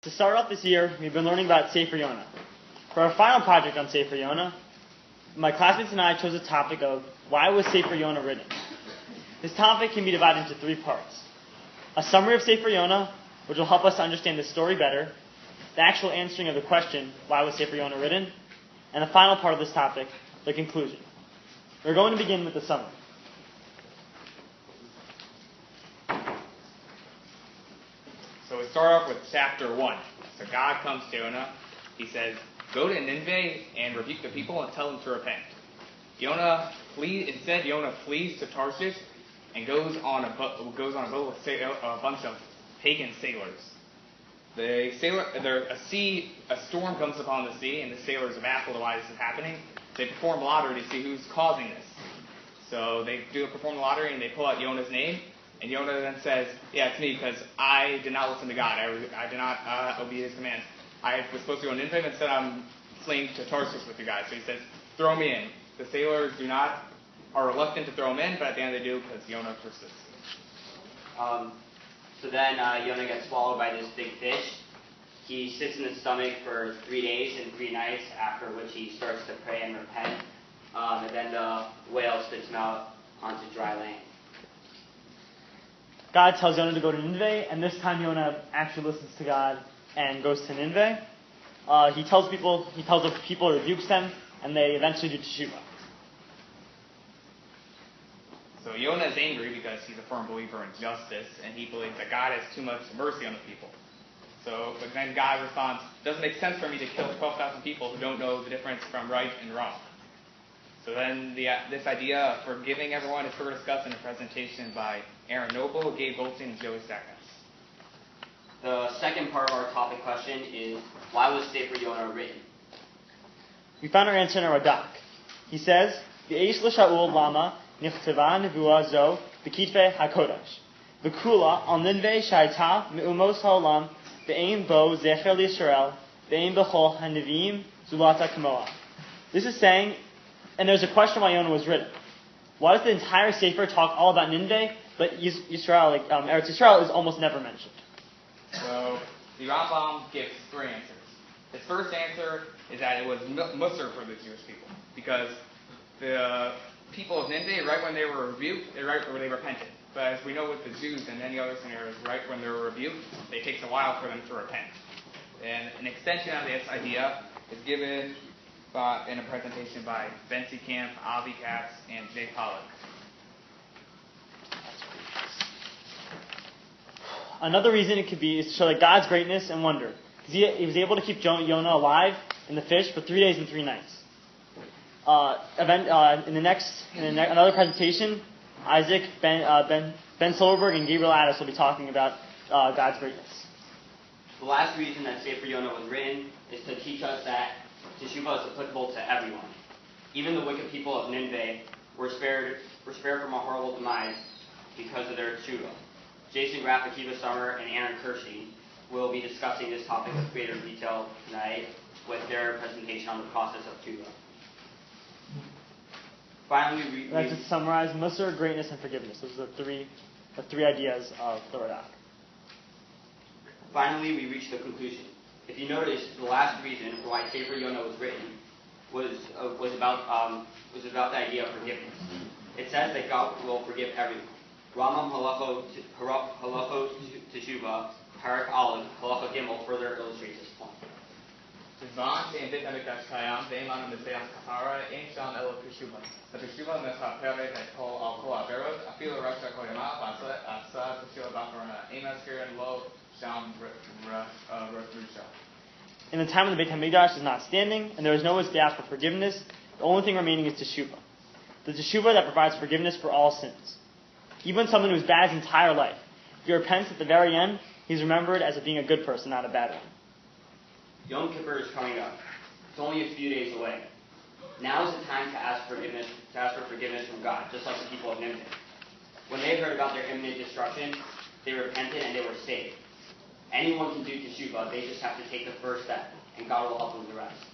To start off this year, we've been learning about Sefer Yonah. For our final project on Sefer Yonah, my classmates and I chose a topic of why was Sefer Yonah written? This topic can be divided into 3 parts. A summary of Sefer Yonah, which will help us to understand the story better, the actual answering of the question, why was Sefer Yonah written, and the final part of this topic, the conclusion. We're going to begin with the summary. So we start off with chapter 1. So God comes to Jonah. He says, "Go to Nineveh and rebuke the people and tell them to repent." Instead, Jonah flees to Tarshish and goes on a boat with a bunch of pagan sailors. A storm comes upon the sea, and the sailors are baffled why this is happening. They perform a lottery to see who's causing this. So they perform the lottery, and they pull out Jonah's name. And Jonah then says, "Yeah, it's me, because I did not listen to God. I did not obey His commands. I was supposed to go to Nineveh, instead I'm fleeing to Tarshish with you guys." So he says, "Throw me in." The sailors are reluctant to throw him in, but at the end they do, because Jonah persists. So then Jonah gets swallowed by this big fish. He sits in the stomach for 3 days and 3 nights, after which he starts to pray and repent. And then the whale spits him out onto dry land. God tells Jonah to go to Nineveh, and this time Jonah actually listens to God and goes to Nineveh. He tells the people, rebukes them, and they eventually do teshuvah. So Jonah is angry because he's a firm believer in justice, and he believes that God has too much mercy on the people. But then God responds, "Doesn't make sense for me to kill 12,000 people who don't know the difference from right and wrong." So then this idea of forgiving everyone is further discussed in a presentation by Aaron Noble, Gabe Goldstein, and Joey Stackhouse. The second part of our topic question is, why was Sefer Yonah written? We found our answer in our Radak. He says, "V'eish l'sha'ul lama nichteva nevuah zo b'kitvei hakodesh v'kula al ninveh shayta me'umos ha'olam ve'ein bo zecher l'Yisrael ve'ein b'chol ha'neviim zulata kamoa." This is saying, and there's a question why Yonah was written. Why does the entire Sefer talk all about Nineveh, but Yisrael, Eretz Yisrael, is almost never mentioned? So the Rambam gives 3 answers. His first answer is that it was Musar for the Jewish people, because the people of Nineveh, right when they were rebuked, they repented. But as we know with the Jews and many other scenarios, right when they were rebuked, it takes a while for them to repent. And an extension of this idea is given in a presentation by Betsy Camp, Avi Katz, and Jay Pollack. Another reason it could be is to show God's greatness and wonder. Because he was able to keep Jonah alive in the fish for 3 days and 3 nights. In another presentation, Isaac, Ben Silverberg, and Gabriel Addis will be talking about God's greatness. The last reason that Sefer Yonah was written is to teach us that teshuvah is applicable to everyone. Even the wicked people of Nineveh were spared from a horrible demise because of their teshuvah. Jason Graff, Akiva Summer, and Aaron Kershey will be discussing this topic with greater detail tonight with their presentation on the process of teshuvah. Finally, I'd like to summarize Musar, greatness, and forgiveness. Those are the three ideas of the Radak. Finally, we reach the conclusion. If you notice, the last reason for why Sefer Yonah was written was about the idea of forgiveness. It says that God will forgive everyone. Rambam Halachot Teshuvah, Parak Aleph, Halacha Gimel further illustrates this point. In the time when the Beit HaMikdash is not standing, and there is no way to ask for forgiveness, the only thing remaining is teshuvah. The teshuvah that provides forgiveness for all sins. Even someone who's bad his entire life, if he repents at the very end, he's remembered as being a good person, not a bad one. Yom Kippur is coming up. It's only a few days away. Now is the time to ask for forgiveness from God, just like the people of Nineveh. When they heard about their imminent destruction, they repented and they were saved. Anyone can do teshuvah, they just have to take the first step, and God will help them with the rest.